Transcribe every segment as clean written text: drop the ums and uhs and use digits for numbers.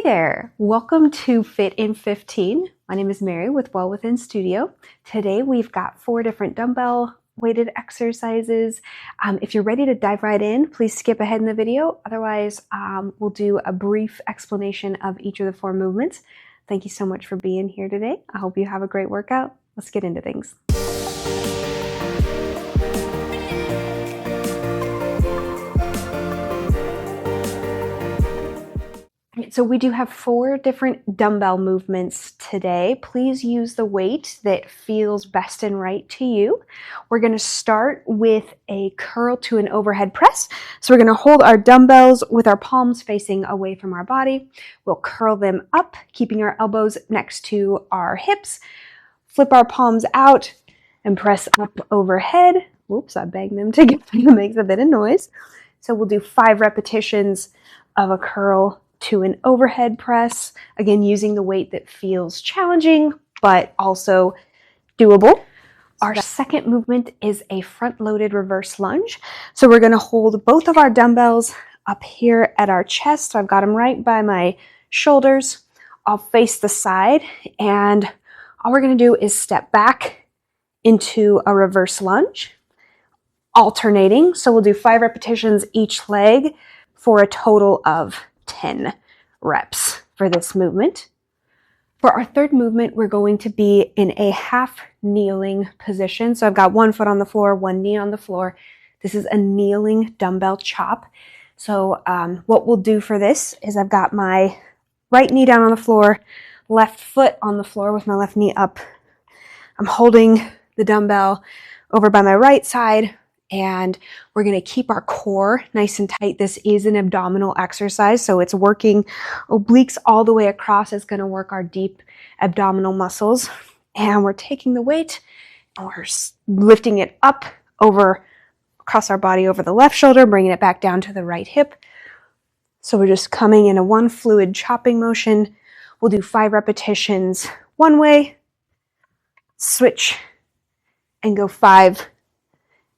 Hey there, welcome to Fit in 15. My name is Mary with Well Within Studio. Today we've got 4 different dumbbell weighted exercises. If you're ready to dive right in, please skip ahead in the video. Otherwise, we'll do a brief explanation of each of the 4 movements. Thank you so much for being here today. I hope you have a great workout. Let's get into things. So we do have 4 different dumbbell movements today. Please use the weight that feels best and right to you. We're going to start with a curl to an overhead press. So we're going to hold our dumbbells with our palms facing away from our body. We'll curl them up, keeping our elbows next to our hips. Flip our palms out and press up overhead. Oops, I banged them together. It makes a bit of noise. So we'll do 5 repetitions of a curl to an overhead press, again using the weight that feels challenging but also doable. Our second movement is a front-loaded reverse lunge. So we're going to hold both of our dumbbells up here at our chest. So I've got them right by my shoulders. I'll face the side, and all we're going to do is step back into a reverse lunge, alternating. So we'll do 5 repetitions each leg for a total of 10 reps for this movement. For our third movement, we're going to be in a half kneeling position. So I've got 1 foot on the floor, 1 knee on the floor. This is a kneeling dumbbell chop. So what we'll do for this is I've got my right knee down on the floor, left foot on the floor with my left knee up. I'm holding the dumbbell over by my right side, and we're going to keep our core nice and tight. This is an abdominal exercise, so it's working obliques all the way across. It's going to work our deep abdominal muscles. And we're taking the weight and we're lifting it up over across our body over the left shoulder, bringing it back down to the right hip. So we're just coming in a one fluid chopping motion. We'll do 5 repetitions one way, switch, and go 5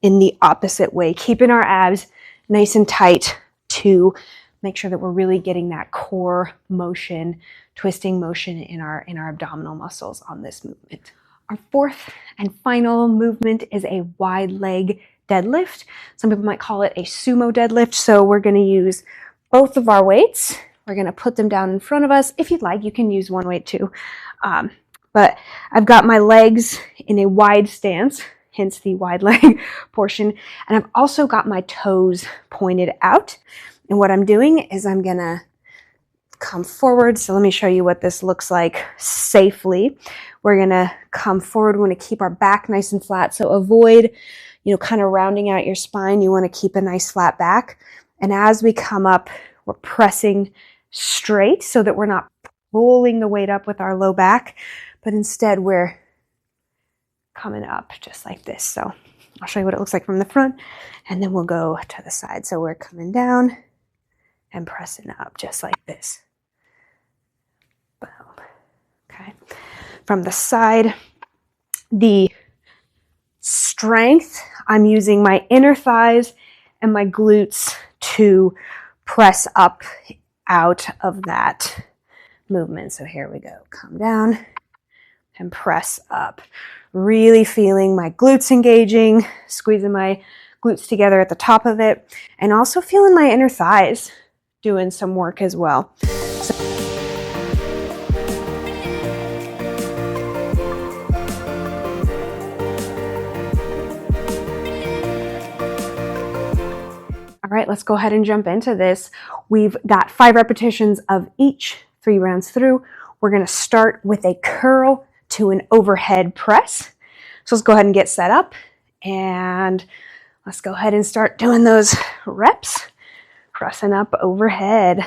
in the opposite way, keeping our abs nice and tight to make sure that we're really getting that core motion, twisting motion in our abdominal muscles on this movement. Our fourth and final movement is a wide leg deadlift. Some people might call it a sumo deadlift. So we're going to use both of our weights. We're going to put them down in front of us. If you'd like, you can use one weight too. But I've got my legs in a wide stance, hence the wide leg portion. And I've also got my toes pointed out. And what I'm doing is I'm gonna come forward. So let me show you what this looks like safely. We're gonna come forward. We wanna keep our back nice and flat. So avoid, kind of rounding out your spine. You wanna keep a nice flat back. And as we come up, we're pressing straight so that we're not pulling the weight up with our low back, but instead we're coming up just like this. So I'll show you what it looks like from the front, and then we'll go to the side. So we're coming down and pressing up just like this. Boom. Okay. From the side, the strength, I'm using my inner thighs and my glutes to press up out of that movement. So here we go. Come down and press up. Really feeling my glutes engaging, squeezing my glutes together at the top of it, and also feeling my inner thighs doing some work as well. All right, let's go ahead and jump into this. We've got 5 repetitions of each, 3 rounds through. We're going to start with a curl to an overhead press. So let's go ahead and get set up, and let's go ahead and start doing those reps, pressing up overhead.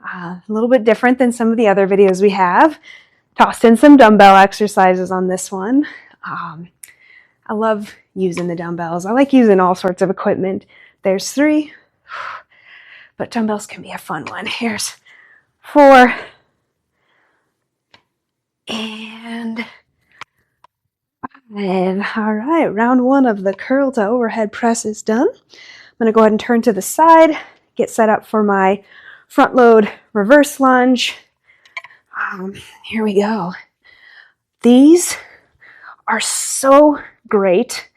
A little bit different than some of the other videos we have. Tossed in some dumbbell exercises on this one. I love using the dumbbells. I like using all sorts of equipment. There's 3, but dumbbells can be a fun one. Here's 4. And 5. All right, round 1 of the curl to overhead press is done. I'm going to go ahead and turn to the side, get set up for my front load reverse lunge. Here we go. These are so great.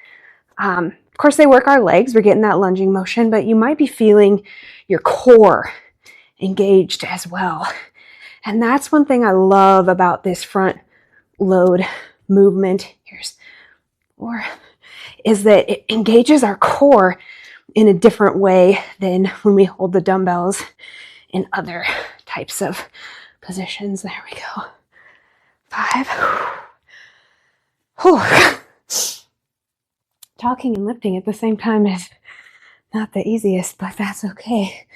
Of course, they work our legs. We're getting that lunging motion, but you might be feeling your core engaged as well. And that's one thing I love about this front load movement. Here's 4, is that it engages our core in a different way than when we hold the dumbbells in other types of positions. There we go. 5. Whew. Talking and lifting at the same time is not the easiest, but that's okay.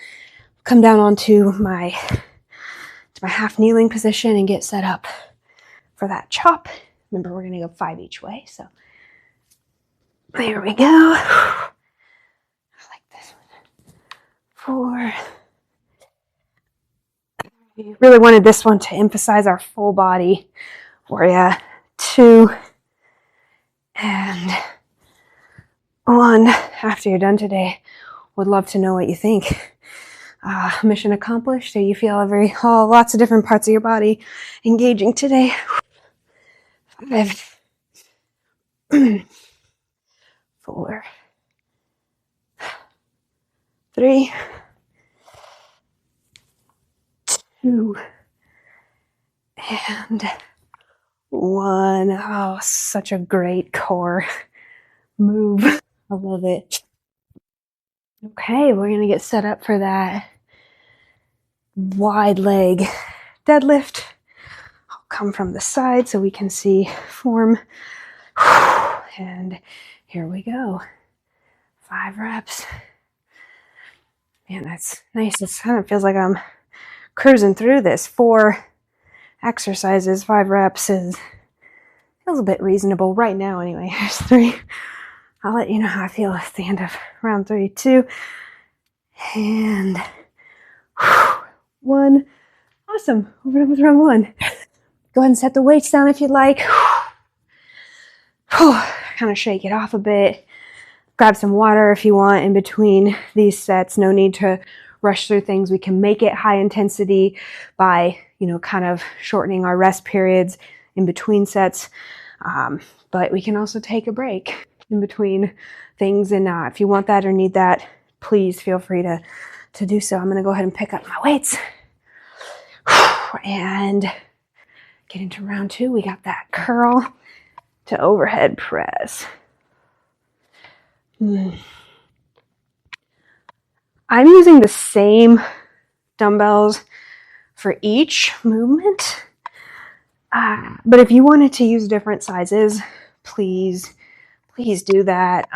Come down onto my half kneeling position and get set up for that chop. Remember, we're going to go 5 each way. So there we go. I like this one. 4. We really wanted this one to emphasize our full body for you. 2 and 1. After you're done today, would love to know what you think. Mission accomplished. Do you feel lots of different parts of your body engaging today? 5. 4. 3. 2. And 1. Oh, such a great core move. I love it. Okay, we're going to get set up for that wide leg deadlift. I'll come from the side so we can see form. And here we go. 5 reps. Man, that's nice. It kind of feels like I'm cruising through this. 4 exercises, 5 reps feels a bit reasonable right now anyway. Here's 3. I'll let you know how I feel at the end of round 3. 2 and 1. Awesome. We're done with round 1. Go ahead and set the weights down if you'd like. Kind of shake it off a bit. Grab some water if you want in between these sets. No need to rush through things. We can make it high intensity by, kind of shortening our rest periods in between sets. But we can also take a break in between things. And if you want that or need that, please feel free to do so. I'm going to go ahead and pick up my weights and get into round 2. We got that curl to overhead press. I'm using the same dumbbells for each movement. But if you wanted to use different sizes, please do that.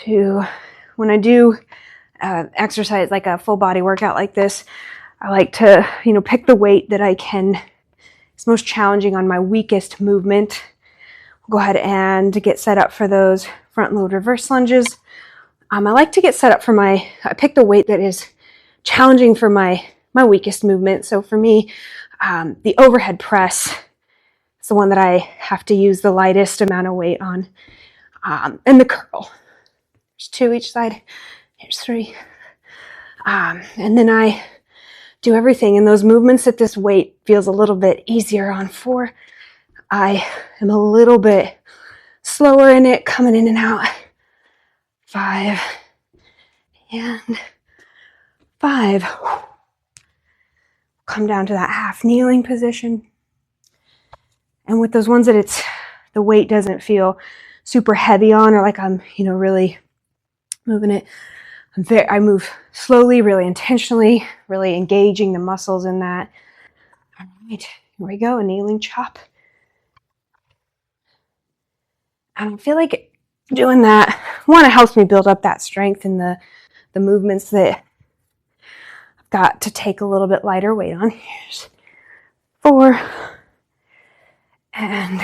When I do exercise like a full body workout like this, I like to, pick the weight that I can. It's most challenging on my weakest movement. Go ahead and get set up for those front load reverse lunges. I like to get set up for I pick the weight that is challenging for my weakest movement. So for me, the overhead press is the one that I have to use the lightest amount of weight on. And the curl. There's 2 each side. Here's 3. And then I do everything in those movements that this weight feels a little bit easier on. 4. I am a little bit slower in it, coming in and out. 5 and 5. Come down to that half kneeling position. And with those ones that the weight doesn't feel super heavy on, or like I'm, really moving it, I move slowly, really intentionally, really engaging the muscles in that. All right, here we go, a kneeling chop. And I feel like doing that, one, it helps me build up that strength in the movements that I've got to take a little bit lighter weight on. Here's 4 and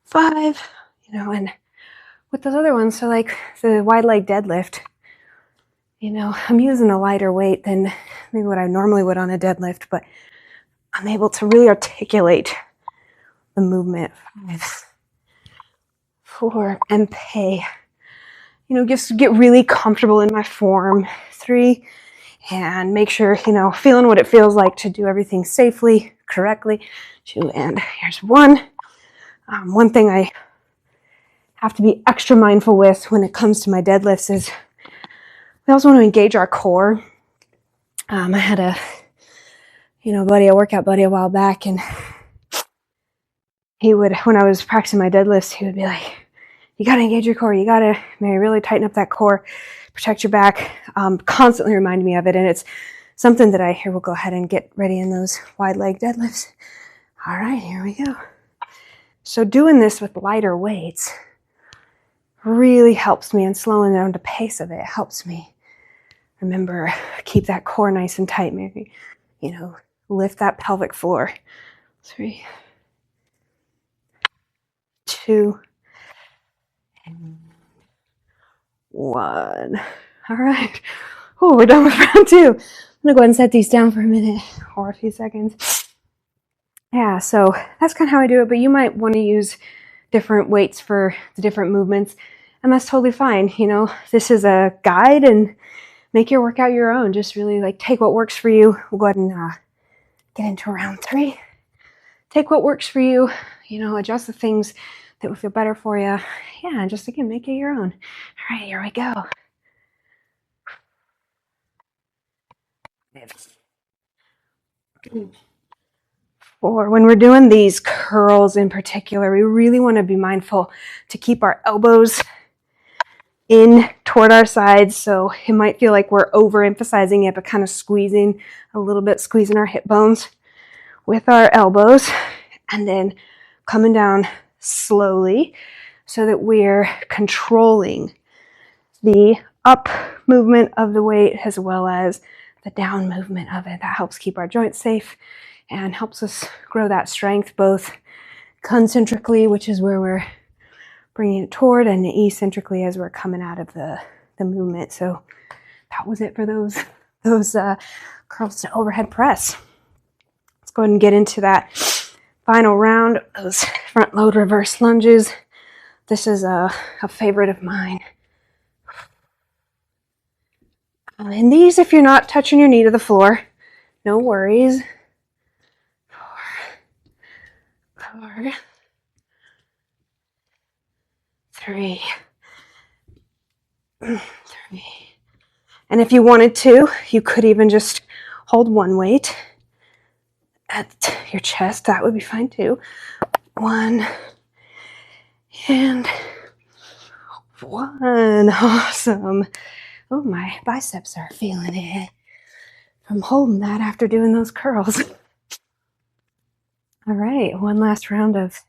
5, and with those other ones, so like the wide leg deadlift, I'm using a lighter weight than maybe what I normally would on a deadlift, but I'm able to really articulate the movement. 5, 4, and pay. Just get really comfortable in my form. 3 and make sure, feeling what it feels like to do everything safely, correctly. 2, and here's 1. One thing I have to be extra mindful with when it comes to my deadlifts is we also want to engage our core. I had a workout buddy a while back, and he would, when I was practicing my deadlifts, he would be like, you got to engage your core. You got to really tighten up that core, protect your back, constantly remind me of it. And it's something that here we'll go ahead and get ready in those wide leg deadlifts. All right, here we go. So doing this with lighter weights really helps me, and slowing down the pace of it helps me remember, keep that core nice and tight. Maybe, lift that pelvic floor. 3, 2, 1. All right. Oh, we're done with round 2. I'm going to go ahead and set these down for a minute or a few seconds. Yeah, so that's kind of how I do it, but you might want to use different weights for the different movements, and that's totally fine. This is a guide, and make your workout your own. Just really take what works for you. We'll go ahead and get into round 3. Take what works for you, adjust the things that will feel better for you. Yeah, and just again, make it your own. All right, here we go. For when we're doing these curls in particular, we really want to be mindful to keep our elbows in toward our sides. So it might feel like we're overemphasizing it, but kind of squeezing a little bit, squeezing our hip bones with our elbows, and then coming down slowly so that we're controlling the up movement of the weight as well as the down movement of it. That helps keep our joints safe and helps us grow that strength, both concentrically, which is where we're bringing it toward, and eccentrically as we're coming out of the movement. So that was it for those curls to overhead press. Let's go ahead and get into that final round, those front load reverse lunges. This is a favorite of mine. And these, if you're not touching your knee to the floor, no worries. 4, 3, 3. And if you wanted to, you could even just hold one weight at your chest. That would be fine too. 1 and 1. Awesome. Oh, my biceps are feeling it from holding that after doing those curls. All right, one last round of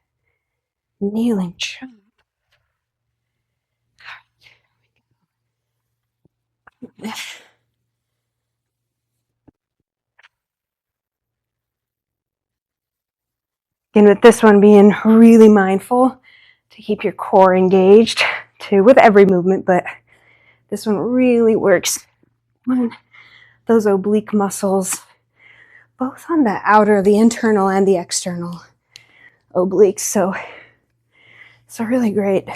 kneeling chop. Again, with this one, being really mindful to keep your core engaged too, with every movement, but this one really works on those oblique muscles, both on the outer, the internal and the external obliques. So it's a really great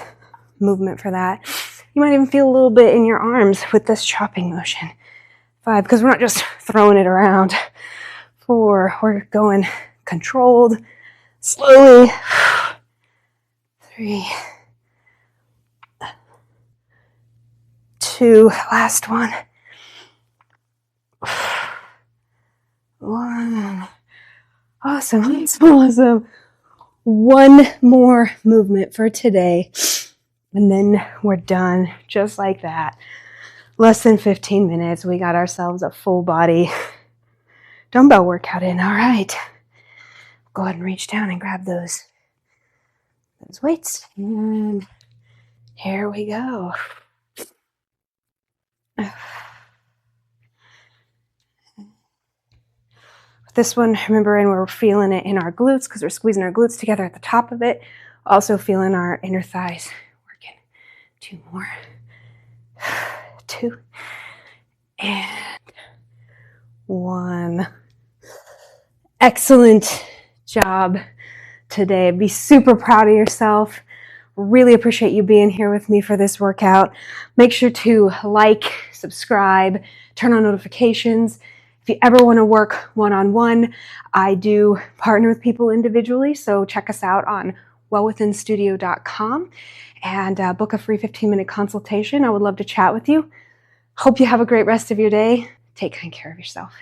movement for that. You might even feel a little bit in your arms with this chopping motion. 5, because we're not just throwing it around. 4, we're going controlled, slowly. 3, 2, last one. 1. Awesome. Awesome. One more movement for today, and then we're done. Just like that. Less than 15 minutes. We got ourselves a full body dumbbell workout in. All right. Go ahead and reach down and grab those weights. And here we go. This one, remember, and we're feeling it in our glutes because we're squeezing our glutes together at the top of it. Also feeling our inner thighs. Working. 2 more. 2 and 1. Excellent job today. Be super proud of yourself. Really appreciate you being here with me for this workout. Make sure to like, subscribe, turn on notifications. If you ever want to work one-on-one, I do partner with people individually, so check us out on wellwithinstudio.com and book a free 15-minute consultation. I would love to chat with you. Hope you have a great rest of your day. Take kind care of yourself.